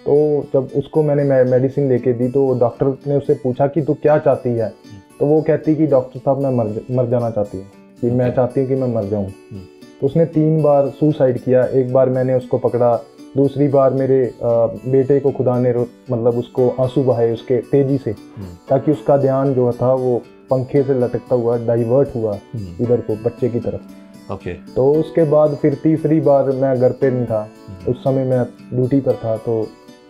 तो जब उसको मैंने मेडिसिन लेके दी तो डॉक्टर ने उससे पूछा कि तू क्या चाहती है, तो वो कहती कि डॉक्टर साहब मैं मर जाना चाहती हूँ, कि मैं चाहती हूँ कि मैं मर जाऊँ। तो उसने 3 बार सुसाइड किया। एक बार मैंने उसको पकड़ा, दूसरी बार मेरे बेटे को खुदा ने मतलब उसको आंसू बहाए उसके तेजी से, ताकि उसका ध्यान जो था वो पंखे से लटकता हुआ डाइवर्ट हुआ इधर को बच्चे की तरफ। ओके। तो उसके बाद फिर तीसरी बार मैं घर पे नहीं था, उस समय मैं ड्यूटी पर था, तो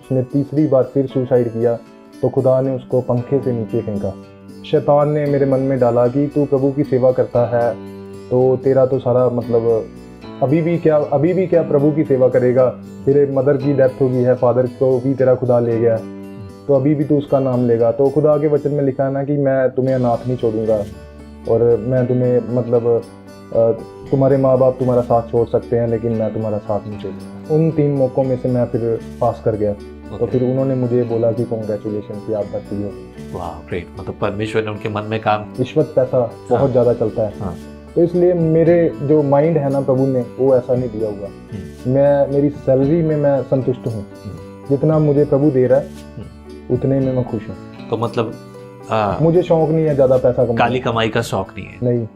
उसने तीसरी बार फिर सुसाइड किया। तो खुदा ने उसको पंखे से नीचे फेंका। शैतान ने मेरे मन में डाला कि तू प्रभु की सेवा करता है तो तेरा तो सारा मतलब अभी भी क्या प्रभु की सेवा करेगा, तेरे मदर की डेथ होगी है, फादर को भी तेरा खुदा ले गया, तो अभी भी तू उसका नाम लेगा। तो खुदा के वचन में लिखा है ना कि मैं तुम्हें अनाथ नहीं छोड़ूंगा, और मैं तुम्हें मतलब तुम्हारे माँ बाप तुम्हारा साथ छोड़ सकते हैं लेकिन मैं तुम्हारा साथ नहीं छोड़ूंगा। उन 3 मौक़ों में से मैं फिर पास कर गया। तो फिर उन्होंने मुझे बोला कि कॉन्ग्रेचुलेशन कि आप भर्ती हो। वाह ग्रेट, मतलब परमेश्वर ने उनके मन में काम। रिश्वत पैसा बहुत ज़्यादा चलता है। हाँ। तो इसलिए मेरे जो माइंड है ना प्रभु ने वो ऐसा नहीं दिया हुआ। मेरी सैलरी में मैं संतुष्ट हूँ, जितना मुझे प्रभु दे रहा है उतने में मैं खुश हूँ। तो मतलब मुझे शौक नहीं है ज़्यादा पैसा कमाने, काली कमाई का शौक नहीं है। नहीं।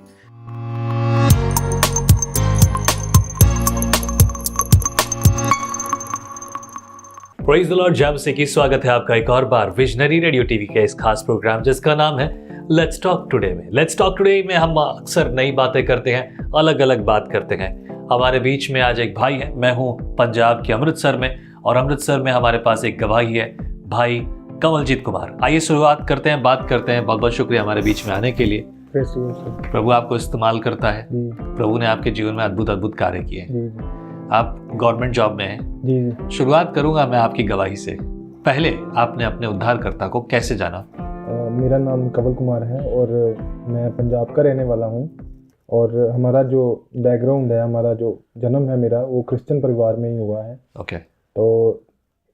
Praise the Lord. जय मसीह की। स्वागत है आपका एक और बार विजनरी रेडियो टीवी के इस खास प्रोग्राम जिसका नाम है लेट्स टॉक टुडे में। लेट्स टॉक टुडे में हम अक्सर नई बातें करते हैं, अलग अलग बात करते हैं। हमारे बीच में आज एक भाई है। मैं हूं पंजाब के अमृतसर में, और अमृतसर में हमारे पास एक गवाही है, भाई कमलजीत कुमार। आइए शुरुआत करते हैं, बात करते हैं। बहुत बहुत शुक्रिया हमारे बीच में आने के लिए। प्रभु आपको इस्तेमाल करता है। प्रभु ने आपके जीवन में अद्भुत अद्भुत कार्य किए। आप गवर्नमेंट जॉब में हैं। जी। शुरुआत करूंगा मैं आपकी गवाही से। पहले आपने अपने उद्धारकर्ता को कैसे जाना? मेरा नाम कमल कुमार है और मैं पंजाब का रहने वाला हूँ। और हमारा जो बैकग्राउंड है, हमारा जो जन्म है मेरा, वो क्रिश्चियन परिवार में ही हुआ है। ओके। तो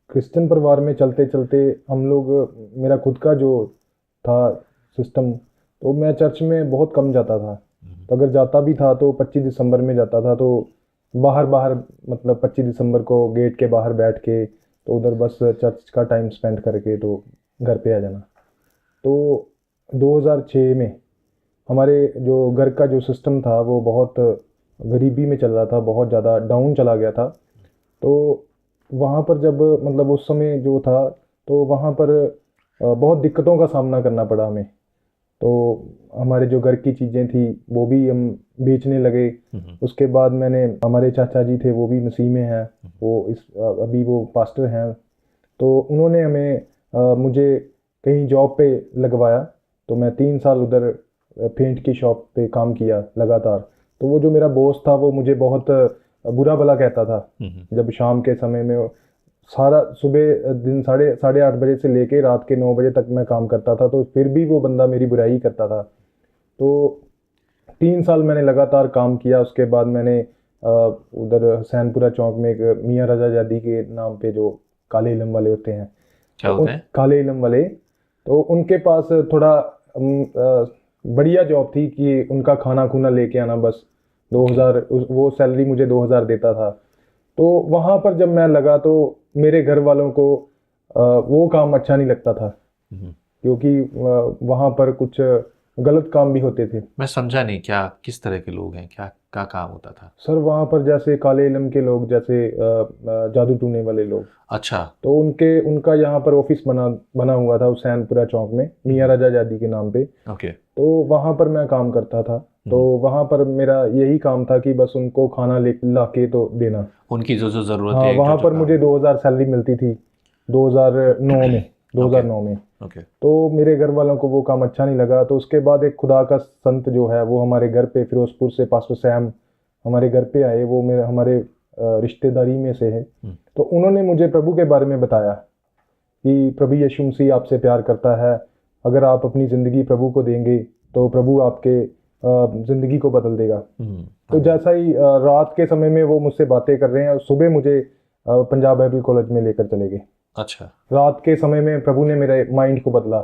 क्रिश्चियन परिवार में चलते चलते हम लोग, मेरा खुद का जो था सिस्टम, तो मैं चर्च में बहुत कम जाता था। तो अगर जाता भी था तो 25 दिसंबर में जाता था। तो बाहर मतलब 25 दिसंबर को गेट के बाहर बैठ के तो उधर बस चर्च का टाइम स्पेंड करके तो घर पे आ जाना। तो 2006 में हमारे जो घर का जो सिस्टम था वो बहुत गरीबी में चल रहा था, बहुत ज़्यादा डाउन चला गया था। तो वहाँ पर जब मतलब उस समय जो था तो वहाँ पर बहुत दिक्कतों का सामना करना पड़ा हमें। तो हमारे जो घर की चीज़ें थी वो भी हम बेचने लगे। उसके बाद मैंने, हमारे चाचा जी थे वो भी मसीह में हैं, वो अभी वो पास्टर हैं। तो उन्होंने मुझे कहीं जॉब पे लगवाया। तो मैं 3 साल उधर पेंट की शॉप पे काम किया लगातार। तो वो जो मेरा बॉस था वो मुझे बहुत बुरा भला कहता था। जब शाम के समय में सारा सुबह दिन 8:30 बजे से लेके रात के 9 बजे तक मैं काम करता था, तो फिर भी वो बंदा मेरी बुराई करता था। तो 3 साल मैंने लगातार काम किया। उसके बाद मैंने उधर हुसैनपुरा चौक में एक मियाँ रजा जादी के नाम पे जो काले इलम वाले होते हैं, क्या होते हैं? काले इलम वाले। तो उनके पास थोड़ा बढ़िया जॉब थी कि उनका खाना खुना लेके आना, बस 2000 वो सैलरी मुझे 2000 देता था। तो वहाँ पर जब मैं लगा तो मेरे घर वालों को वो काम अच्छा नहीं लगता था, क्योंकि वहाँ पर कुछ गलत काम भी होते थे। मैं समझा नहीं, क्या किस तरह के लोग हैं, क्या काम होता था? सर वहाँ पर जैसे काले इलम के लोग, जैसे जादू टूने वाले लोग। अच्छा। तो उनका यहाँ पर ऑफिस बना हुआ था हुसैनपुरा चौक में, मियाँ रजा जादी के नाम पे। ओके। तो वहाँ पर मैं काम करता था। तो वहाँ पर मेरा यही काम था कि बस उनको खाना ला के तो देना, उनकी जो जरूरत है। वहाँ पर मुझे 2000 सैलरी मिलती थी 2009 में। ओके। तो मेरे घर वालों को वो काम अच्छा नहीं लगा। तो उसके बाद एक खुदा का संत जो है वो हमारे घर पे, फिरोजपुर से पास्टर सैम हमारे घर पे आए। वो हमारे रिश्तेदारी में से है। तो उन्होंने मुझे प्रभु के बारे में बताया कि प्रभु यीशु मसीह आपसे प्यार करता है, अगर आप अपनी ज़िंदगी प्रभु को देंगे तो प्रभु आपके ज़िंदगी को बदल देगा। तो जैसा ही रात के समय में वो मुझसे बातें कर रहे हैं, सुबह मुझे पंजाब बाइबल कॉलेज में लेकर चले गए। अच्छा। रात के समय में प्रभु ने मेरे माइंड को बदला।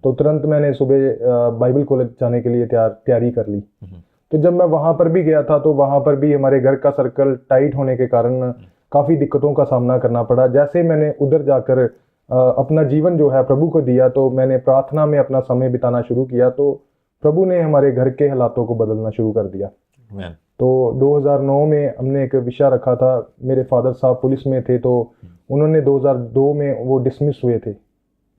तो तुरंत मैंने सुबह बाइबल कॉलेज जाने के लिए तैयारी कर ली। तो जब मैं वहाँ पर भी गया था तो वहाँ पर भी हमारे घर का सर्कल टाइट होने के कारण काफ़ी दिक्कतों का सामना करना पड़ा। जैसे मैंने उधर जाकर अपना जीवन जो है प्रभु को दिया, तो मैंने प्रार्थना में अपना समय बिताना शुरू किया, तो प्रभु ने हमारे घर के हालातों को बदलना शुरू कर दिया। Amen. तो 2009 में हमने एक विषय रखा था। मेरे फादर साहब पुलिस में थे, तो उन्होंने 2002 में वो डिसमिस हुए थे,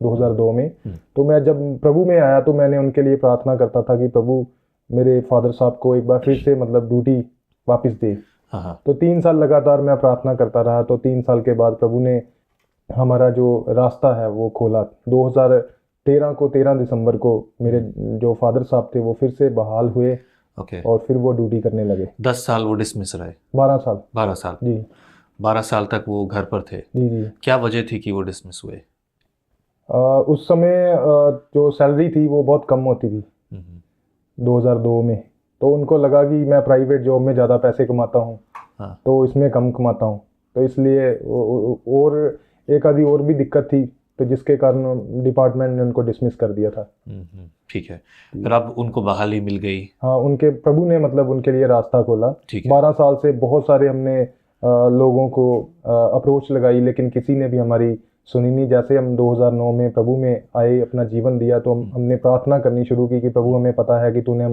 2002 में। तो मैं जब प्रभु में आया तो मैंने उनके लिए प्रार्थना करता था कि प्रभु मेरे फादर साहब को एक बार फिर से मतलब ड्यूटी वापस दे। हाँ। तो 3 साल लगातार मैं प्रार्थना करता रहा। तो 3 साल के बाद प्रभु ने हमारा जो रास्ता है वो खोला। 2013 को 13 दिसंबर को मेरे जो फादर साहब थे वो फिर से बहाल हुए ओके। और फिर वो ड्यूटी करने लगे। 10 साल वो डिसमिस रहे? 12 साल। 12 साल जी। 12 साल तक वो घर पर थे? जी जी। क्या वजह थी कि वो डिसमिस हुए? उस समय जो सैलरी थी वो बहुत कम होती थी 2002 में। तो उनको लगा कि मैं प्राइवेट जॉब में ज़्यादा पैसे कमाता हूँ, हाँ। तो इसमें कम कमाता हूँ, तो इसलिए और एक आधी और भी दिक्कत थी, तो जिसके कारण डिपार्टमेंट ने उनको डिसमिस कर दिया था। ठीक है। फिर अब उनको बहाली मिल गई? हाँ, उनके प्रभु ने मतलब उनके लिए रास्ता खोला। ठीक है। 12 साल से बहुत सारे हमने लोगों को अप्रोच लगाई, लेकिन किसी ने भी हमारी सुनी नहीं। जैसे हम 2009 में प्रभु में आए, अपना जीवन दिया, तो हमने प्रार्थना करनी शुरू की कि प्रभु हमें पता है कि तूने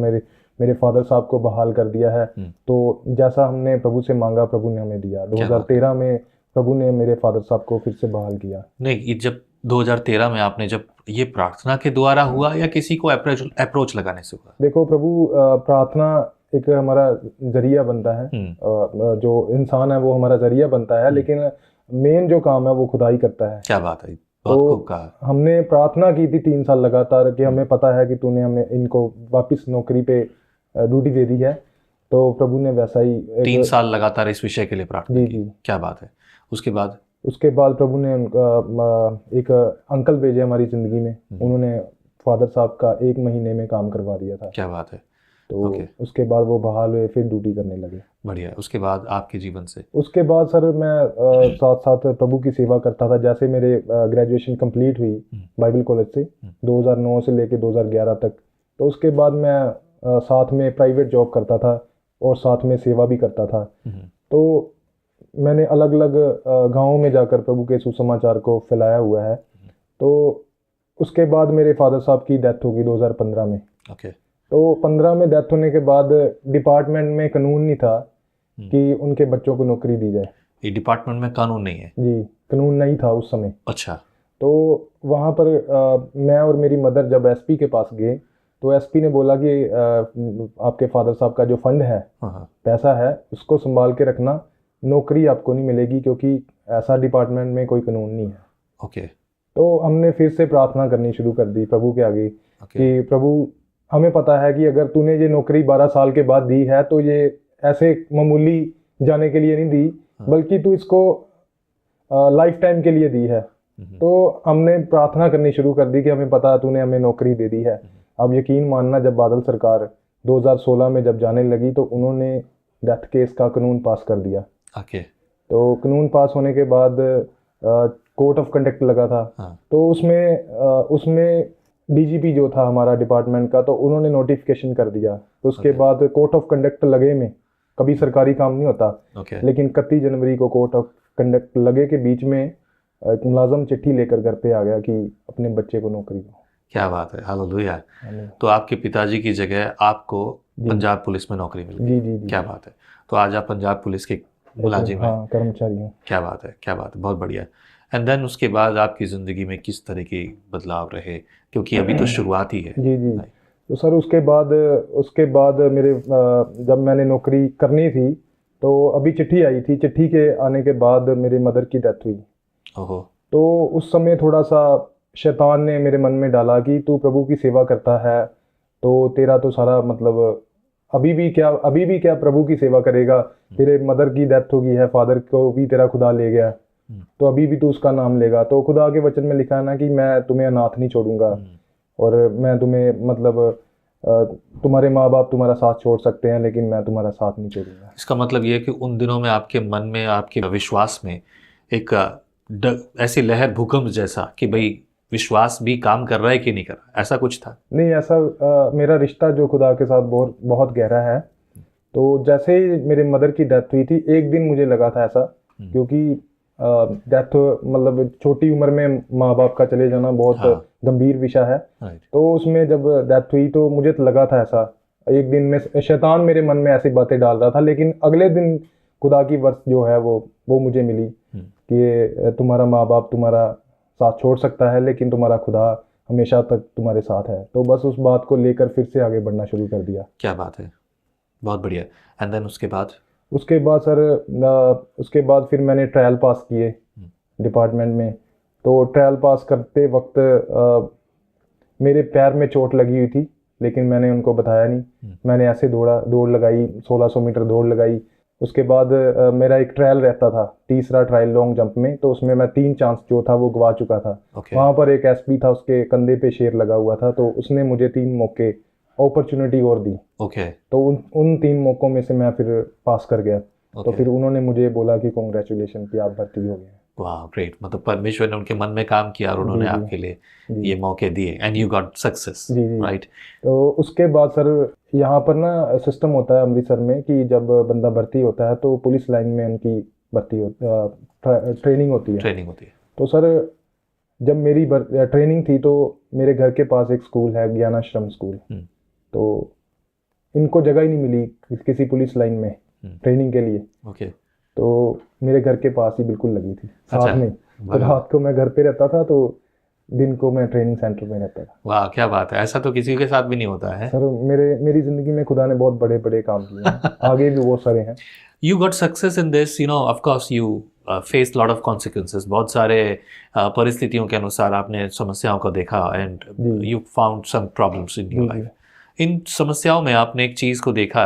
मेरे फादर साहब को बहाल कर दिया है। तो जैसा हमने प्रभु से मांगा प्रभु ने हमें दिया। 2013 में प्रभु ने मेरे फादर साहब को फिर से बहाल किया। नहीं, जब 2013 में आपने जब ये प्रार्थना के द्वारा हुआ या किसी को अप्रोच लगाने से हुआ? देखो प्रभु, प्रार्थना एक हमारा जरिया बनता है। जो इंसान है वो हमारा जरिया बनता है, लेकिन मेन जो काम है वो खुदा ही करता है। क्या बात है, बहुत खूब कहा। हमने प्रार्थना की थी 3 साल लगातार कि हमें पता है कि तूने हमें इनको वापस नौकरी पे ड्यूटी दे दी है। तो प्रभु ने वैसा ही 3 साल लगातार इस विषय के लिए प्रार्थना की। क्या बात है। उसके बाद प्रभु ने एक अंकल भेजे हमारी ज़िंदगी में। उन्होंने फादर साहब का 1 महीने में काम करवा दिया था। क्या बात है। तो उसके बाद वो बहाल हुए, फिर ड्यूटी करने लगे। बढ़िया। उसके बाद आपके जीवन से? उसके बाद सर मैं साथ साथ प्रभु की सेवा करता था। जैसे मेरे ग्रेजुएशन कंप्लीट हुई बाइबल कॉलेज से 2009 से लेके 2011 तक, तो उसके बाद मैं साथ में प्राइवेट जॉब करता था और साथ में सेवा भी करता था। तो मैंने अलग अलग गाँवों में जाकर प्रभु के सुसमाचार को फैलाया हुआ है। तो उसके बाद मेरे फादर साहब की डेथ होगी 2015 में। तो 15 में डेथ होने के बाद डिपार्टमेंट में कानून नहीं था कि उनके बच्चों को नौकरी दी जाए। ये डिपार्टमेंट में कानून नहीं है? जी, कानून नहीं था उस समय। अच्छा। तो वहाँ पर मैं और मेरी मदर जब एसपी के पास गए, तो एसपी ने बोला कि आपके फादर साहब का जो फंड है, पैसा है, उसको संभाल के रखना, नौकरी आपको नहीं मिलेगी क्योंकि ऐसा डिपार्टमेंट में कोई कानून नहीं है। ओके। तो हमने फिर से प्रार्थना करनी शुरू कर दी प्रभु के आगे कि प्रभु हमें पता है कि अगर तूने ये नौकरी 12 साल के बाद दी है तो ये ऐसे मामूली जाने के लिए नहीं दी, बल्कि तू इसको लाइफ टाइम के लिए दी है। तो हमने प्रार्थना करनी शुरू कर दी कि हमें पता है तूने हमें नौकरी दे दी है। अब यकीन मानना, जब बादल सरकार 2016 में जब जाने लगी तो उन्होंने डेथ केस का कानून पास कर दिया। तो कानून पास होने के बाद कोर्ट ऑफ कंडक्ट लगा था। तो उसमें डीजीपी जो था हमारा डिपार्टमेंट का, तो उन्होंने नोटिफिकेशन कर दिया। तो उसके बाद कोर्ट ऑफ कंडक्ट लगे में कभी सरकारी काम नहीं होता, लेकिन 31 जनवरी को कोर्ट ऑफ कंडक्ट लगे के बीच में एक मुलाजम चिट्ठी लेकर घर पे आ गया कि अपने बच्चे को नौकरी दो। क्या बात है, हालेलुया। तो आपके पिताजी की जगह आपको पंजाब पुलिस में नौकरी मिल गई। जी। क्या बात है। तो आज आप पंजाब पुलिस के मुलाजिम हैं। कर्मचारी हूँ। क्या बात है, क्या बात है, बहुत बढ़िया। एंड देन उसके बाद आपकी ज़िंदगी में किस तरह के बदलाव रहे, क्योंकि अभी तो शुरुआत ही है। जी। तो सर उसके बाद मेरे जब मैंने नौकरी करनी थी तो अभी चिट्ठी आई थी। चिट्ठी के आने के बाद मेरे मदर की डेथ हुई। तो उस समय थोड़ा सा शैतान ने मेरे मन में डाला कि तू प्रभु की सेवा करता है तो तेरा तो सारा मतलब अभी भी क्या प्रभु की सेवा करेगा। तेरे मदर की डेथ हो गई है, फादर को भी तेरा खुदा ले गया, तो अभी भी तू उसका नाम लेगा। तो खुदा के वचन में लिखा है ना कि मैं तुम्हें अनाथ नहीं छोड़ूंगा और मैं तुम्हें मतलब तुम्हारे माँ बाप तुम्हारा साथ छोड़ सकते हैं लेकिन मैं तुम्हारा साथ नहीं छोड़ूंगा। इसका मतलब ये है कि उन दिनों में आपके मन में, आपके विश्वास में एक ऐसी लहर, भूकंप जैसा कि भाई विश्वास भी काम कर रहा है कि नहीं कर रहा, ऐसा कुछ था? नहीं, ऐसा मेरा रिश्ता जो खुदा के साथ बहुत गहरा है। तो जैसे ही मेरे मदर की डेथ हुई थी, एक दिन मुझे लगा था ऐसा क्योंकि डेथ मतलब छोटी उम्र में माँ बाप का चले जाना बहुत हाँ। गंभीर विषय है। राइट। तो उसमें जब डेथ हुई तो मुझे तो लगा था ऐसा, एक दिन में शैतान मेरे मन में ऐसी बातें डाल रहा था, लेकिन अगले दिन खुदा की वर्ष जो है वो मुझे मिली कि तुम्हारा माँ बाप तुम्हारा साथ छोड़ सकता है, लेकिन तुम्हारा खुदा हमेशा तक तुम्हारे साथ है। तो बस उस बात को लेकर फिर से आगे बढ़ना शुरू कर दिया। क्या बात है, बहुत बढ़िया। एंड देन उसके बाद? उसके बाद सर उसके बाद फिर मैंने ट्रायल पास किए डिपार्टमेंट में। तो ट्रायल पास करते वक्त मेरे पैर में चोट लगी हुई थी, लेकिन मैंने उनको बताया नहीं। मैंने ऐसे दौड़ लगाई, 1600 मीटर दौड़ लगाई। उसके बाद मेरा एक ट्रायल रहता था, तीसरा ट्रायल लॉन्ग जंप में, तो उसमें मैं 3 चांस जो था वो गवा चुका था। वहाँ पर एक एसपी था, उसके कंधे पे शेर लगा हुआ था, तो उसने मुझे 3 मौके अपॉर्चुनिटी और दी। तो उन 3 मौकों में से मैं फिर पास कर गया। तो फिर उन्होंने मुझे बोला कि कॉन्ग्रेचुलेशन कि आप भर्ती हो गए। वाह, ग्रेट। मतलब परमेश्वर ने उनके मन में काम किया और उन्होंने आपके लिए ये मौके दिए and you got success, right. तो उसके बाद सर यहाँ पर ना सिस्टम होता है अमृतसर में कि जब बंदा भर्ती होता है तो पुलिस लाइन में उनकी ट्रेनिंग होती है। तो सर जब मेरी ट्रेनिंग थी तो मेरे घर के पास एक स्कूल है, ज्ञानाश्रम स्कूल। तो इनको जगह ही नहीं मिली किसी पुलिस लाइन में ट्रेनिंग के लिए। तो मेरे घर के पास ही बिल्कुल लगी थी साथ में। तो रात को मैं घर पे रहता था, तो दिन को मैं ट्रेनिंग सेंटर में रहता था। वाह, क्या बात है, ऐसा तो किसी के साथ भी नहीं होता है। सर मेरी जिंदगी में खुदा ने बहुत बड़े बड़े काम किए हैं। आगे भी बहुत सारे हैं। You got success in this, you know, of course you faced lot of consequences. बहुत सारे परिस्थितियों के अनुसार आपने समस्याओं को देखा and you found some problems in your life. इन समस्याओं में आपने एक चीज़ को देखा,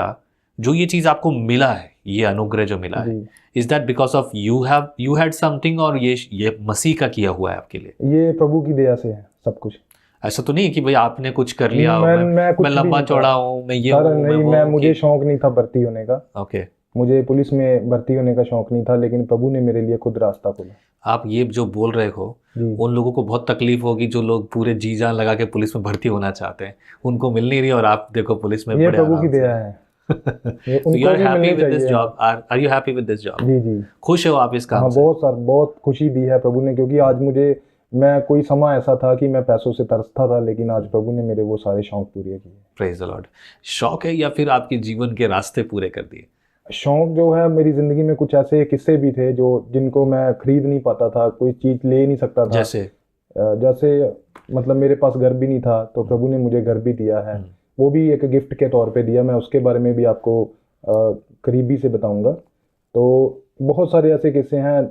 जो ये चीज़ आपको मिला है, ये अनुग्रह जो मिला है, is that because of you had something और ये मसीह का किया हुआ है आपके लिए? ये प्रभु की दया से है सब कुछ। ऐसा तो नहीं कि भाई आपने कुछ कर लिया, मैं लंबा चौड़ा हूँ, मैं ये हूँ, नहीं, मुझे शौक नहीं था भर्ती होने का। ओके। मुझे पुलिस में भर्ती होने का शौक नहीं था, लेकिन प्रभु ने मेरे लिए खुद रास्ता खोला। आप ये जो बोल रहे हो, उन लोगों को बहुत तकलीफ होगी जो लोग पूरे जी जान लगा के पुलिस में भर्ती होना चाहते हैं, उनको मिल नहीं रही, और आप देखो पुलिस में। ये प्रभु की दया है। So you are happy with this job? Are you happy with this job? जी। खुश हो आप इस काम से? बहुत खुशी दी है प्रभु ने, क्योंकि आज मैं कोई समय ऐसा था कि मैं पैसों से तरसता था, लेकिन आज प्रभु ने मेरे वो सारे शौक पूरे किए। Praise the Lord. शौक है या फिर आपके जीवन के रास्ते पूरे कर दिए? शौक जो है, मेरी जिंदगी में कुछ ऐसे किस्से भी थे जिनको मैं खरीद नहीं पाता था, कोई चीज ले नहीं सकता था। जैसे मतलब मेरे पास घर भी नहीं था, तो प्रभु ने मुझे घर भी दिया है, वो भी एक गिफ्ट के तौर पे दिया। मैं उसके बारे में भी आपको करीबी से बताऊंगा। तो बहुत सारे ऐसे किस्से हैं।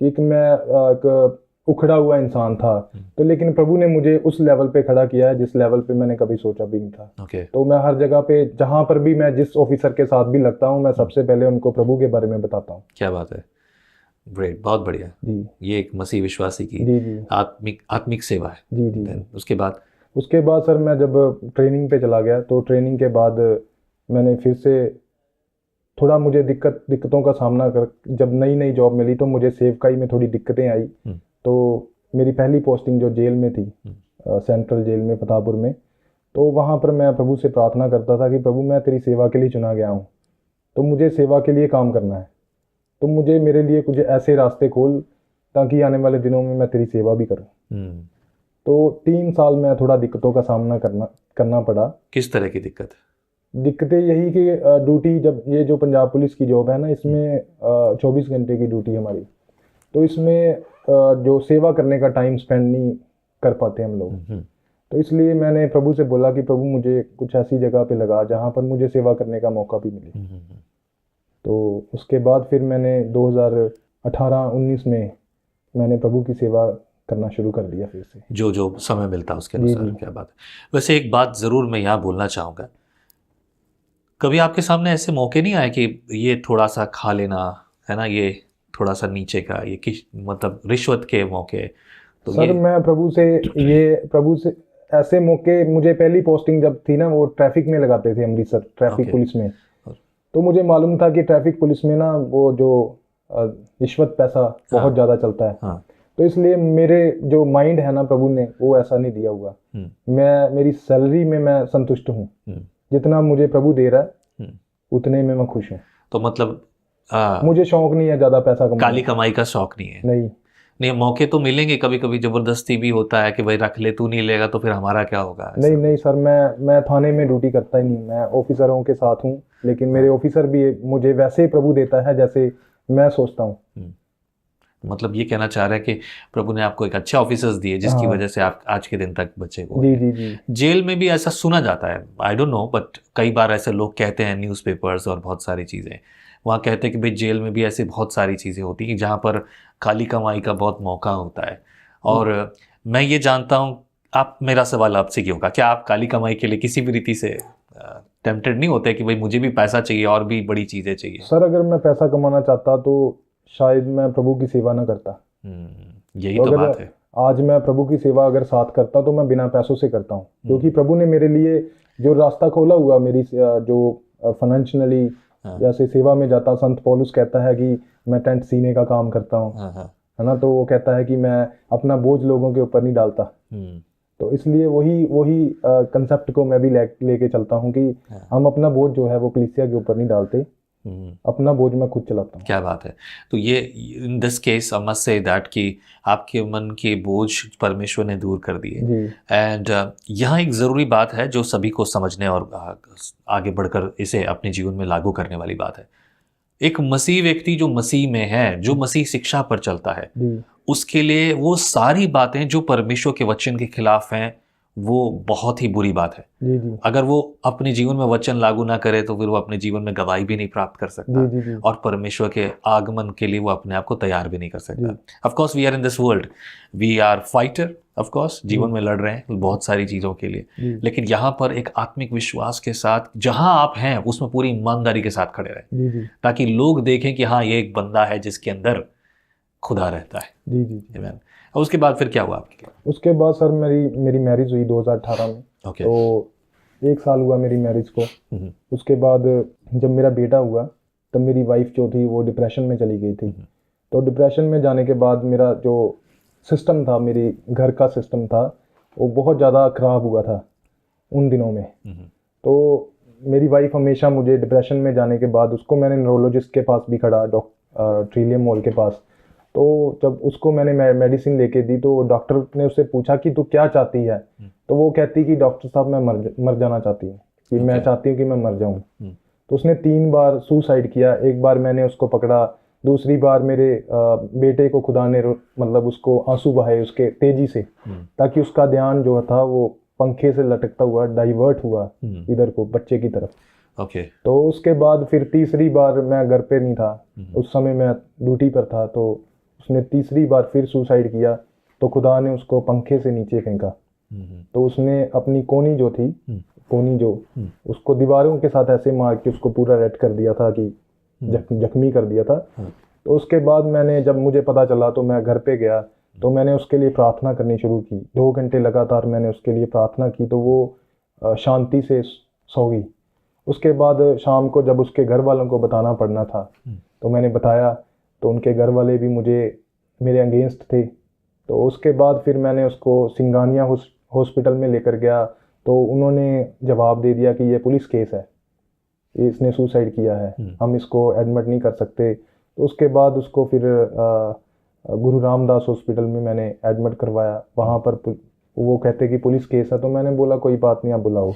एक मैं एक उखड़ा हुआ इंसान था, तो लेकिन प्रभु ने मुझे उस लेवल पे खड़ा किया है जिस लेवल पे मैंने कभी सोचा भी नहीं था। तो मैं हर जगह पे, जहाँ पर भी मैं जिस ऑफिसर के साथ भी लगता हूँ, मैं सबसे पहले उनको प्रभु के बारे में बताता हूँ। क्या बात है, ग्रेट, बहुत बढ़िया जी। ये एक मसीह विश्वासी की जी आत्मिक सेवा है। जी। उसके बाद सर मैं जब ट्रेनिंग पे चला गया, तो ट्रेनिंग के बाद मैंने फिर से थोड़ा मुझे दिक्कतों का सामना कर, जब नई जॉब मिली तो मुझे सेवकाई में थोड़ी दिक्कतें आई। तो मेरी पहली पोस्टिंग जो जेल में थी, सेंट्रल जेल में फतेहपुर में, तो वहाँ पर मैं प्रभु से प्रार्थना करता था कि प्रभु मैं तेरी सेवा के लिए चुना गया हूँ, तो मुझे सेवा के लिए काम करना है, तो मुझे मेरे लिए कुछ ऐसे रास्ते खोल ताकि आने वाले दिनों में मैं तेरी सेवा भी करूँ। तो 3 साल में थोड़ा दिक्कतों का सामना करना पड़ा। किस तरह की दिक्कतें यही कि ड्यूटी, जब ये जो पंजाब पुलिस की जॉब है ना, इसमें 24 घंटे की ड्यूटी हमारी, तो इसमें जो सेवा करने का टाइम स्पेंड नहीं कर पाते हम लोग। तो इसलिए मैंने प्रभु से बोला कि प्रभु मुझे कुछ ऐसी जगह पे लगा जहाँ पर मुझे सेवा करने का मौका भी मिले। तो उसके बाद फिर मैंने 2018-19 में मैंने प्रभु की सेवा करना शुरू कर दिया फिर से, जो समय मिलता उसके अनुसार। क्या बात है। वैसे एक बात ज़रूर मैं यहाँ बोलना चाहूँगा, कभी आपके सामने ऐसे मौके नहीं आए कि ये थोड़ा सा खा लेना है ना, ये थोड़ा सा नीचे का, ये मतलब रिश्वत के मौके? तो सर मैं प्रभु से ऐसे मौके, मुझे पहली पोस्टिंग जब थी ना, वो ट्रैफिक में लगाते थे अमृतसर ट्रैफिक पुलिस में। तो मुझे मालूम था कि ट्रैफिक पुलिस में ना वो जो रिश्वत पैसा बहुत ज़्यादा चलता है। तो इसलिए मेरे जो माइंड है ना, प्रभु ने वो ऐसा नहीं दिया हुआ। मेरी सैलरी में मैं संतुष्ट हूँ, जितना मुझे प्रभु दे रहा है उतने में मैं खुश हूँ। तो मतलब मुझे शौक नहीं है ज़्यादा पैसा कमाने काली कमाई का शौक नहीं है। नहीं। नहीं, मौके तो मिलेंगे कभी कभी, जबरदस्ती भी होता है कि भाई रख ले, तू नहीं लेगा तो फिर हमारा क्या होगा। नहीं नहीं सर, मैं थाने में ड्यूटी करता ही नहीं, मैं ऑफिसरों के साथ हूँ, लेकिन मेरे ऑफिसर भी मुझे वैसे ही प्रभु देता है जैसे मैं सोचता हूँ। मतलब ये कहना चाह रहा है कि प्रभु ने आपको एक अच्छे ऑफिसर्स दिए जिसकी हाँ। वजह से आप आज के दिन तक बचे हुए जी हैं। जी जी। जेल में भी ऐसा सुना जाता है, आई डोंट नो, बट कई बार ऐसे लोग कहते हैं, न्यूज़पेपर्स और बहुत सारी चीज़ें वहाँ कहते हैं कि भाई जेल में भी ऐसे बहुत सारी चीज़ें होती हैं जहाँ पर काली कमाई का बहुत मौका होता है। और मैं ये जानता हूँ, आप, मेरा सवाल आपसे क्यों होगा, क्या आप काली कमाई के लिए किसी भी रीति से टेम्प्टेड नहीं होते कि भाई मुझे भी पैसा चाहिए और भी बड़ी चीज़ें चाहिए? सर अगर मैं पैसा कमाना चाहता तो शायद मैं प्रभु की सेवा ना करता। यही तो बात है। आज मैं प्रभु की सेवा अगर साथ करता तो मैं बिना पैसों से करता हूँ, क्योंकि प्रभु ने मेरे लिए जो रास्ता खोला हुआ, मेरी जो फाइनेंशियली जैसे सेवा में जाता, संत पौलुस कहता है कि मैं टेंट सीने का काम करता हूँ, है ना, तो वो कहता है कि मैं अपना बोझ लोगों के ऊपर नहीं डालता। तो इसलिए वही कंसेप्ट को मैं भी लेके चलता हूँ कि हम अपना बोझ जो है वो कलीसिया के ऊपर नहीं डालते, अपना बोझ मैं खुद चलाता हूँ। क्या बात है। तो ये in this case I must say that कि आपके मन के बोझ परमेश्वर ने दूर कर दिए। एंड यहाँ एक ज़रूरी बात है जो सभी को समझने और आगे बढ़कर इसे अपने जीवन में लागू करने वाली बात है। एक मसीह व्यक्ति जो मसीह में है, जो मसीह शिक्षा पर चलता है, उसके लिए वो सारी बातें जो परमेश्वर के वचन के खिलाफ हैं वो बहुत ही बुरी बात है। अगर वो अपने जीवन में वचन लागू ना करे तो फिर वो अपने जीवन में गवाही भी नहीं प्राप्त कर सकता और परमेश्वर के आगमन के लिए वो अपने आप को तैयार भी नहीं कर सकता। Of course we are in this world, we are fighter, of course जीवन में लड़ रहे हैं बहुत सारी चीज़ों के लिए, लेकिन यहाँ पर एक आत्मिक विश्वास के साथ जहाँ आप हैं उसमें पूरी ईमानदारी के साथ खड़े रहें, ताकि लोग देखें कि हाँ ये एक बंदा है जिसके अंदर खुदा रहता है। आमीन। और उसके बाद फिर क्या हुआ आपके? उसके बाद सर मेरी मैरिज हुई 2018 में। तो 1 साल हुआ मेरी मैरिज को। उसके बाद जब मेरा बेटा हुआ तब मेरी वाइफ जो थी वो डिप्रेशन में चली गई थी। तो डिप्रेशन में जाने के बाद मेरा जो सिस्टम था, मेरी घर का सिस्टम था, वो बहुत ज़्यादा ख़राब हुआ था उन दिनों में। तो मेरी वाइफ हमेशा मुझे डिप्रेशन में जाने के बाद उसको मैंने न्यूरोलॉजिस्ट के पास भी खड़ा, ट्रिलियम मॉल के पास। तो जब उसको मैंने मेडिसिन लेके दी तो डॉक्टर ने उससे पूछा कि तू क्या चाहती है, तो वो कहती कि डॉक्टर साहब मैं मर जाना चाहती हूँ, कि मैं चाहती हूँ कि मैं मर जाऊँ। तो उसने 3 बार सुसाइड किया। एक बार मैंने उसको पकड़ा, दूसरी बार मेरे बेटे को खुदा ने मतलब उसको आंसू बहाए उसके तेजी से, ताकि उसका ध्यान जो था वो पंखे से लटकता हुआ डाइवर्ट हुआ इधर को, बच्चे की तरफ। तो उसके बाद फिर तीसरी बार मैं घर पे नहीं था, उस समय मैं ड्यूटी पर था, तो उसने तीसरी बार फिर सुसाइड किया। तो खुदा ने उसको पंखे से नीचे फेंका। तो उसने अपनी कोनी जो थी, उसको दीवारों के साथ ऐसे मार के उसको पूरा रेड कर दिया था, कि जख्मी कर दिया था। तो उसके बाद मैंने, जब मुझे पता चला तो मैं घर पे गया, तो मैंने उसके लिए प्रार्थना करनी शुरू की। 2 घंटे लगातार मैंने उसके लिए प्रार्थना की, तो वो शांति से सो गई। उसके बाद शाम को जब उसके घर वालों को बताना पड़ना था तो मैंने बताया, तो उनके घर वाले भी मेरे अगेंस्ट थे। तो उसके बाद फिर मैंने उसको सिंगानिया हॉस्पिटल में लेकर गया, तो उन्होंने जवाब दे दिया कि ये पुलिस केस है, इसने सुसाइड किया है, हम इसको एडमिट नहीं कर सकते। तो उसके बाद उसको फिर गुरु रामदास हॉस्पिटल में मैंने एडमिट करवाया। वहाँ पर वो कहते कि पुलिस केस है, तो मैंने बोला कोई बात नहीं, आप बुलाओ।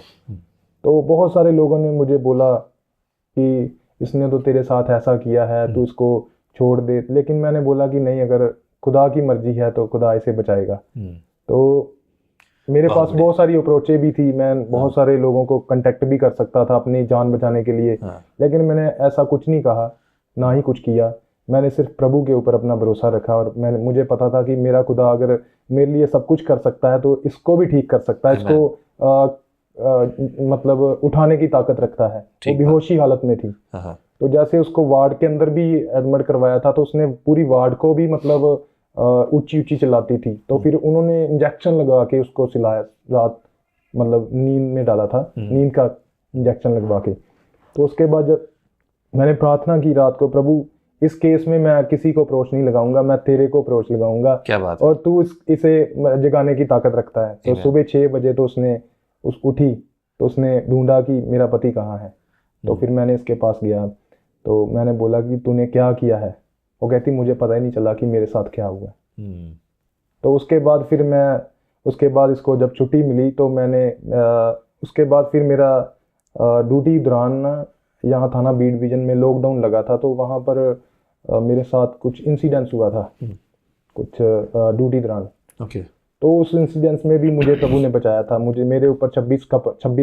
तो बहुत सारे लोगों ने मुझे बोला कि इसने तो तेरे साथ ऐसा किया है, तू इसको छोड़ दे। लेकिन मैंने बोला कि नहीं, अगर खुदा की मर्जी है तो खुदा इसे बचाएगा। तो मेरे पास बहुत सारी अप्रोचें भी थी, मैं बहुत सारे लोगों को कांटेक्ट भी कर सकता था अपनी जान बचाने के लिए, लेकिन मैंने ऐसा कुछ नहीं कहा, ना ही कुछ किया। मैंने सिर्फ प्रभु के ऊपर अपना भरोसा रखा, और मुझे पता था कि मेरा खुदा अगर मेरे लिए सब कुछ कर सकता है तो इसको भी ठीक कर सकता है। इसको मतलब उठाने की ताकत रखता है। वो बेहोशी हालत में थी, तो जैसे उसको वार्ड के अंदर भी एडमिट करवाया था, तो उसने पूरी वार्ड को भी मतलब ऊंची ऊंची चलाती थी। तो फिर उन्होंने इंजेक्शन लगा के उसको सिलाया, रात मतलब नींद में डाला था, नींद का इंजेक्शन लगवा के। तो उसके बाद जब मैंने प्रार्थना की रात को, प्रभु इस केस में मैं किसी को अप्रोच नहीं लगाऊंगा, मैं तेरे को अप्रोच लगाऊंगा, क्या बात है? और तू इसे जगाने की ताकत रखता है। तो सुबह 6 बजे तो उसने उठी, तो उसने ढूंढा कि मेरा पति कहाँ है। तो फिर मैंने इसके पास गया, तो मैंने बोला कि तूने क्या किया है? वो कहती मुझे पता ही नहीं चला कि मेरे साथ क्या हुआ। तो उसके बाद फिर उसके बाद इसको जब छुट्टी मिली तो मैंने उसके बाद फिर मेरा ड्यूटी दौरान ना यहाँ थाना बी डिवीज़न में लॉकडाउन लगा था, तो वहाँ पर मेरे साथ कुछ इंसिडेंट्स हुआ था कुछ ड्यूटी दौरान। ओके। तो उस इंसिडेंट्स में भी मुझे प्रभु ने बचाया था। मेरे ऊपर 26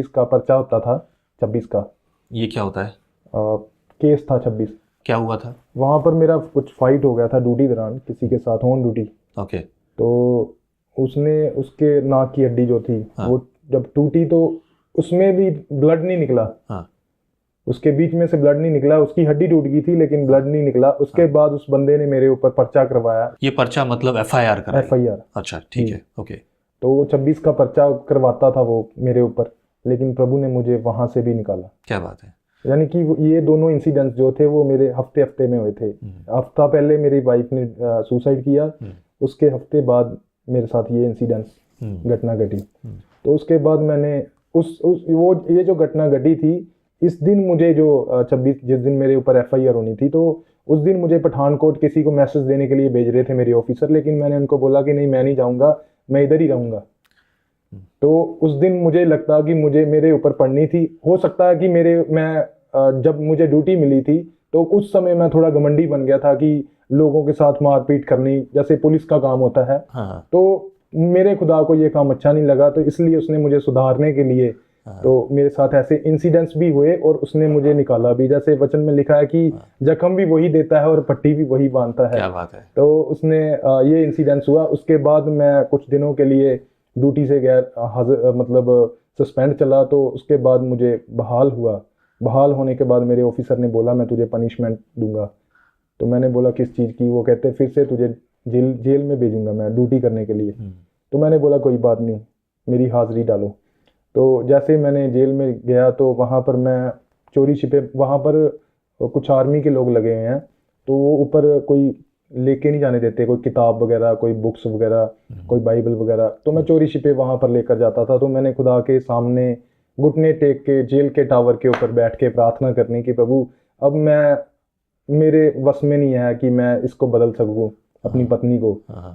का पर्चा होता था। 26 का ये क्या होता है? केस था 26। क्या हुआ था? वहाँ पर मेरा कुछ फाइट हो गया था ड्यूटी दौरान किसी के साथ, ऑन ड्यूटी। ओके। तो उसने उसके नाक की हड्डी जो थी वो जब टूटी तो उसमें भी ब्लड नहीं निकला। उसके बीच में से ब्लड नहीं निकला, उसकी हड्डी टूट गई थी लेकिन ब्लड नहीं निकला। उसके बाद उस बंदे ने मेरे ऊपर पर्चा करवाया। ये पर्चा मतलब FIR कराई? FIR। अच्छा, ठीक है। ओके। तो वो 26 का पर्चा करवाता था वो मेरे ऊपर, लेकिन प्रभु ने मुझे वहां से भी निकाला। क्या बात है। यानी कि ये दोनों इंसिडेंट्स जो थे वो मेरे हफ्ते में हुए थे। हफ्ता पहले मेरी वाइफ ने सुसाइड किया, उसके हफ्ते बाद मेरे साथ ये इंसिडेंट्स घटना घटी। तो उसके बाद मैंने ये जो घटना घटी थी, इस दिन मुझे जो 26 जिस दिन मेरे ऊपर FIR होनी थी, तो उस दिन मुझे पठानकोट किसी को मैसेज देने के लिए भेज रहे थे मेरे ऑफिसर, लेकिन मैंने उनको बोला कि नहीं, मैं नहीं जाऊंगा, मैं इधर ही रहूंगा। तो उस दिन मुझे लगता कि मुझे मेरे ऊपर पड़नी थी। हो सकता है कि जब मुझे ड्यूटी मिली थी तो उस समय मैं थोड़ा घमंडी बन गया था कि लोगों के साथ मारपीट करनी, जैसे पुलिस का काम होता है। तो मेरे खुदा को ये काम अच्छा नहीं लगा, तो इसलिए उसने मुझे सुधारने के लिए तो मेरे साथ ऐसे इंसिडेंट्स भी हुए और उसने मुझे निकाला भी। जैसे वचन में लिखा है कि जख्म भी वही देता है और पट्टी भी वही बांधता है। क्या बात है। तो उसने ये इंसिडेंट्स हुआ। उसके बाद मैं कुछ दिनों के लिए ड्यूटी से गया, मतलब सस्पेंड चला। तो उसके बाद मुझे बहाल हुआ। बहाल होने के बाद मेरे ऑफिसर ने बोला मैं तुझे पनिशमेंट दूंगा। तो मैंने बोला किस चीज़ की? वो कहते फिर से तुझे जेल में भेजूंगा मैं ड्यूटी करने के लिए। तो मैंने बोला कोई बात नहीं, मेरी हाजिरी डालो। तो जैसे मैंने जेल में गया तो वहाँ पर मैं चोरी छिपे, वहाँ पर कुछ आर्मी के लोग लगे हुए हैं, तो वो ऊपर कोई लेके नहीं जाने देते, कोई किताब वगैरह, कोई बुक्स वगैरह, कोई बाइबल वगैरह। तो मैं चोरी छिपे वहाँ पर लेकर जाता था। तो मैंने खुदा के सामने घुटने टेक के जेल के टावर के ऊपर बैठ के प्रार्थना करनी कि प्रभु अब मेरे वश में नहीं है कि मैं इसको बदल सकूँ, अपनी पत्नी को,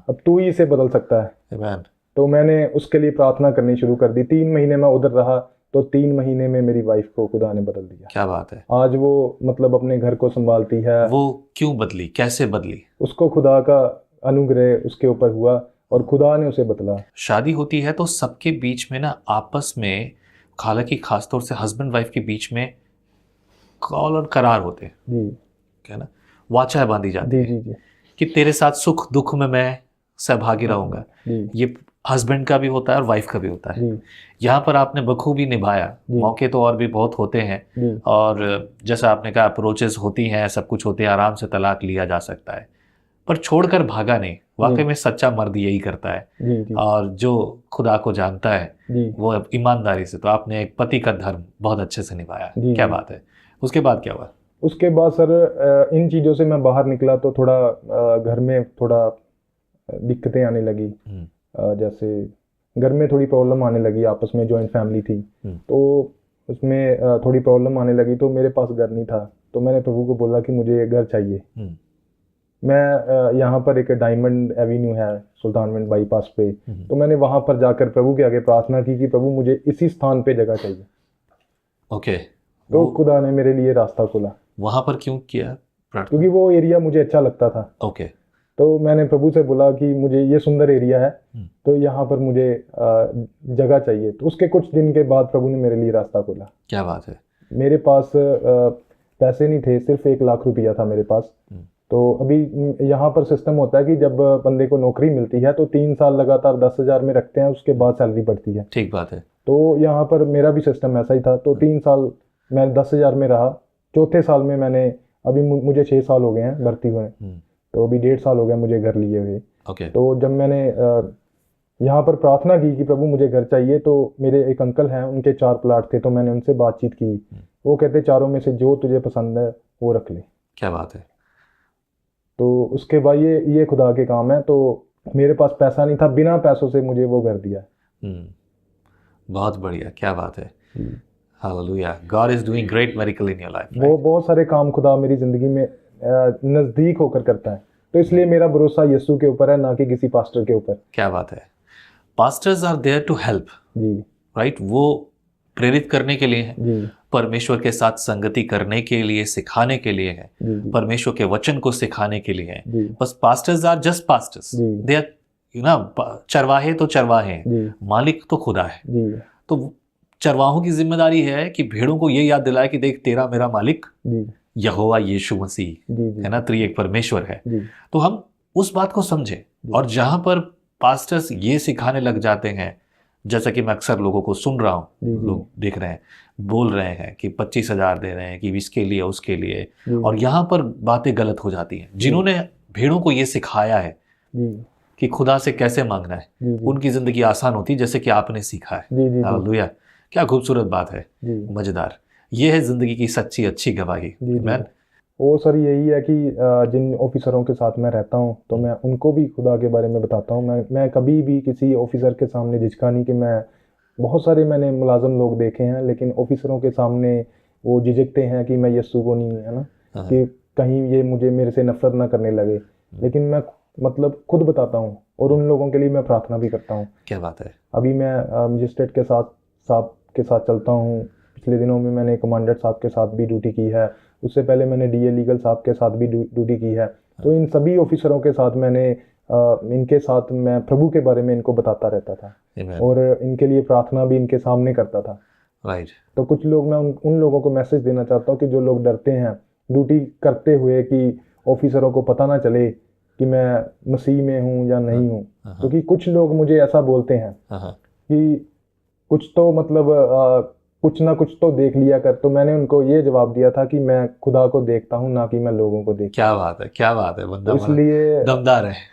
अब तू ही इसे बदल सकता है। तो मैंने उसके लिए प्रार्थना करनी शुरू कर दी। 3 महीने मैं उधर रहा, तो 3 महीने में मेरी वाइफ को खुदा ने बदल दिया। क्या बात है। आज वो मतलब अपने घर को संभालती है। वो क्यों बदली, कैसे बदली? उसको खुदा का अनुग्रह उसके ऊपर हुआ और खुदा ने उसे बदला। शादी होती है तो सबके बीच में ना आपस में, हालांकि खासतौर से हस्बैंड वाइफ के बीच में कॉल और करार होते हैं जी, क्या ना, वाचा बांधी जाती है जी कि तेरे साथ सुख दुख में मैं सहभागी रहूंगा। ये हस्बैंड का भी होता है और वाइफ का भी होता है। यहाँ पर आपने बखूबी निभाया। मौके तो और भी बहुत होते हैं, और जैसा आपने कहा अप्रोचेस होती हैं, सब कुछ होते हैं, आराम से तलाक लिया जा सकता है, पर छोड़कर भागा नहीं। वाकई में सच्चा मर्द यही करता है। और जो खुदा को जानता है वो ईमानदारी से। तो आपने एक पति का धर्म बहुत अच्छे से निभाया। क्या बात है। उसके बाद क्या हुआ? उसके बाद सर इन चीज़ों से मैं बाहर निकला तो थोड़ा घर में थोड़ा दिक्कतें आने लगी। जैसे घर में थोड़ी प्रॉब्लम आने लगी, आपस में जॉइंट फैमिली थी तो उसमें थोड़ी प्रॉब्लम आने लगी। तो मेरे पास घर नहीं था, तो मैंने प्रभु को बोला कि मुझे घर चाहिए। मैं यहाँ पर एक डायमंड एवेन्यू है सुल्तानविंड बाईपास पे, तो मैंने वहाँ पर जाकर प्रभु के आगे प्रार्थना की कि प्रभु मुझे इसी स्थान पे जगह चाहिए। ओके। तो खुदा ने मेरे लिए रास्ता खोला। वहाँ पर क्यों किया? क्योंकि वो एरिया मुझे अच्छा लगता था। ओके। तो मैंने प्रभु से बोला कि मुझे ये सुंदर एरिया है, तो यहाँ पर मुझे जगह चाहिए। तो उसके कुछ दिन के बाद प्रभु ने मेरे लिए रास्ता खोला। क्या बात है। मेरे पास पैसे नहीं थे, सिर्फ 1 लाख रुपया था मेरे पास। तो अभी यहाँ पर सिस्टम होता है कि जब बंदे को नौकरी मिलती है तो 3 साल लगातार 10,000 में रखते हैं, उसके बाद सैलरी बढ़ती है। ठीक बात है। तो यहाँ पर मेरा भी सिस्टम ऐसा ही था। तो 3 साल मैं 10,000 में रहा। चौथे साल में मैंने, अभी मुझे 6 साल हो गए हैं भर्ती हुए, तो अभी 1.5 साल हो गया मुझे घर लिए हुए। तो जब मैंने यहाँ पर प्रार्थना की कि प्रभु मुझे घर चाहिए, तो मेरे एक अंकल हैं, उनके 4 प्लाट थे, तो मैंने उनसे बातचीत की। वो कहते चारों में से जो तुझे पसंद है वो रख ले। क्या बात है। तो उसके बाद ये खुदा के काम है। तो मेरे पास पैसा नहीं था, बिना पैसों से मुझे वो घर दिया। बहुत बढ़िया। क्या बात है। Hallelujah, God is doing great miracle in your life. वो बहुत सारे काम खुदा मेरी ज़िंदगी में नज़दीक होकर करता है, तो इसलिए मेरा भरोसा यीशु के ऊपर है, ना कि किसी पास्टर के ऊपर। क्या बात है। Pastors are there to help, जी राइट, वो प्रेरित करने के लिए है, जी परमेश्वर के साथ संगति करने के लिए, सिखाने के लिए है, जी जी परमेश्वर के वचन को सिखाने के लिए है। जी बस पास्टर्स आर जस्ट पास्टर्स, जी। दे आर यू नो, चरवाहे तो चरवाहे हैं, जी मालिक तो खुदा है। जी तो चरवाहों की जिम्मेदारी है कि भेड़ों को ये याद दिलाए कि देख, तेरा मेरा मालिक जी यहोवा यीशु मसीह जी जी है ना, त्रिएक परमेश्वर है। जी तो हम उस बात को समझें, और जहां पर पास्टर्स ये सिखाने लग जाते हैं, जैसा कि मैं अक्सर लोगों को सुन रहा हूँ, जी, जी। लोग देख रहे हैं, बोल रहे हैं कि 25,000 दे रहे हैं कि इसके लिए उसके लिए, जी और यहाँ पर बातें गलत हो जाती हैं। जिन्होंने भेड़ों को ये सिखाया है जी कि खुदा से कैसे मांगना है, जी जी उनकी जिंदगी आसान होती, जैसे कि आपने सीखा है। जी जी हालेलुया, क्या खूबसूरत बात है, जी मजेदार। ये है जिंदगी की सच्ची अच्छी गवाही। जी जी। आमीन। वो सर यही है कि जिन ऑफिसरों के साथ मैं रहता हूँ, तो मैं उनको भी खुदा के बारे में बताता हूँ। मैं कभी भी किसी ऑफिसर के सामने झिझका नहीं कि मैं, बहुत सारे मैंने मुलाजम लोग देखे हैं, लेकिन ऑफिसरों के सामने वो झिझकते हैं कि मैं यीशु को नहीं, है ना, हाँ। कि कहीं ये मुझे मेरे से नफरत ना करने लगे। लेकिन मैं मतलब खुद बताता हूँ, और उन लोगों के लिए मैं प्रार्थना भी करता हूँ। क्या बात है। अभी मैं मजिस्ट्रेट के साथ साहब के साथ चलता हूँ। पिछले दिनों में मैंने कमांडेंट साहब के साथ भी ड्यूटी की है, उससे पहले मैंने डीए लीगल साहब के साथ भी ड्यूटी की है। तो इन सभी ऑफिसरों के साथ मैंने इनके साथ मैं प्रभु के बारे में इनको बताता रहता था, Amen. और इनके लिए प्रार्थना भी इनके सामने करता था। राइट। तो कुछ लोग, मैं उन लोगों को मैसेज देना चाहता हूँ कि जो लोग डरते हैं ड्यूटी करते हुए कि ऑफिसरों को पता ना चले कि मैं मसीह में हूँ या नहीं हूँ, क्योंकि कुछ लोग मुझे ऐसा बोलते हैं कि कुछ तो मतलब कुछ ना कुछ तो देख लिया कर। तो मैंने उनको ये जवाब दिया था कि मैं खुदा को देखता हूँ, ना कि मैं लोगों को देखता क्या बात है, क्या बात है, बंदा हूँ। इसलिए दमदार है।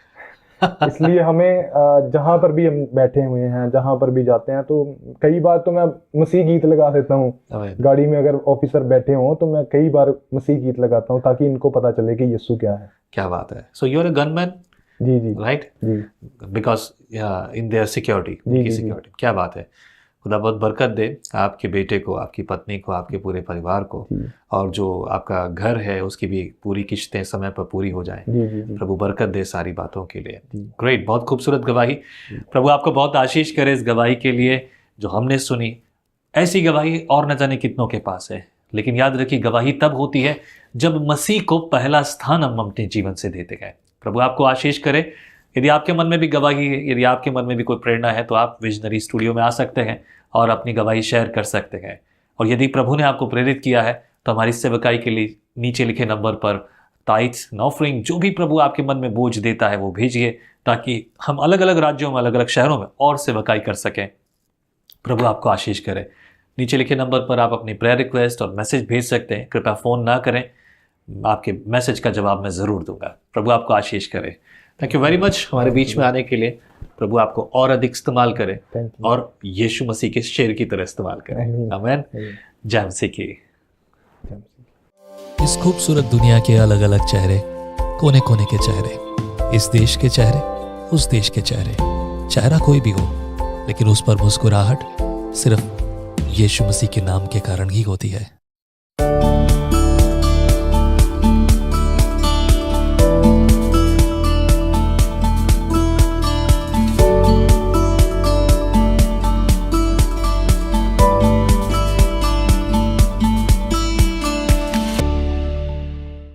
इसलिए हमें जहाँ पर भी हम बैठे हुए हैं, जहाँ पर भी जाते हैं, तो कई बार तो मैं मसीह गीत लगा देता हूँ। Amen. गाड़ी में अगर ऑफिसर बैठे हों तो मैं कई बार मसीह गीत लगाता हूँ, ताकि इनको पता चले कि यीशु क्या है। क्या बात है। So you are a gunman, जी जी राइट, जी बिकॉज इन देयर सिक्योरिटी, जी, उनकी जी। सिक्योरिटी। क्या बात है। खुदा बहुत बरकत दे आपके बेटे को, आपकी पत्नी को, आपके पूरे परिवार को, जी और जो आपका घर है उसकी भी पूरी किश्तें समय पर पूरी हो जाएं। जी जी जी प्रभु बरकत दे सारी बातों के लिए। जी। ग्रेट, बहुत खूबसूरत गवाही। प्रभु आपको बहुत आशीष करे इस गवाही के लिए जो हमने सुनी। ऐसी गवाही और न जाने कितनों के पास है, लेकिन याद रखिए, गवाही तब होती है जब मसीह को पहला स्थान हम अपने जीवन से देते गए। प्रभु आपको आशीष करे। यदि आपके मन में भी गवाही है, यदि आपके मन में भी कोई प्रेरणा है, तो आप विजनरी स्टूडियो में आ सकते हैं और अपनी गवाही शेयर कर सकते हैं। और यदि प्रभु ने आपको प्रेरित किया है, तो हमारी सेवकाई के लिए नीचे लिखे नंबर पर टाइट्स, ऑफरिंग, जो भी प्रभु आपके मन में बोझ देता है वो भेजिए, ताकि हम अलग अलग राज्यों में, अलग अलग शहरों में और सेवकाई कर सकें। प्रभु आपको आशीष करे। नीचे लिखे नंबर पर आप अपनी प्रेयर रिक्वेस्ट और मैसेज भेज सकते हैं। कृपया फ़ोन ना करें, आपके मैसेज का जवाब मैं ज़रूर दूंगा। प्रभु आपको आशीष करे। थैंक यू वेरी मच हमारे बीच में आने के लिए। प्रभु आपको और अधिक इस्तेमाल करे थैंक यू। और यीशु मसीह के शेर की तरह इस्तेमाल करे। आमीन। आमीन। आमीन। जय मसीह की। जय मसीह। इस खूबसूरत दुनिया के अलग अलग चेहरे, कोने कोने के चेहरे, इस देश के चेहरे, उस देश के चेहरे, चेहरा कोई भी हो, लेकिन उस पर मुस्कुराहट सिर्फ यीशु मसीह के नाम के कारण ही होती है।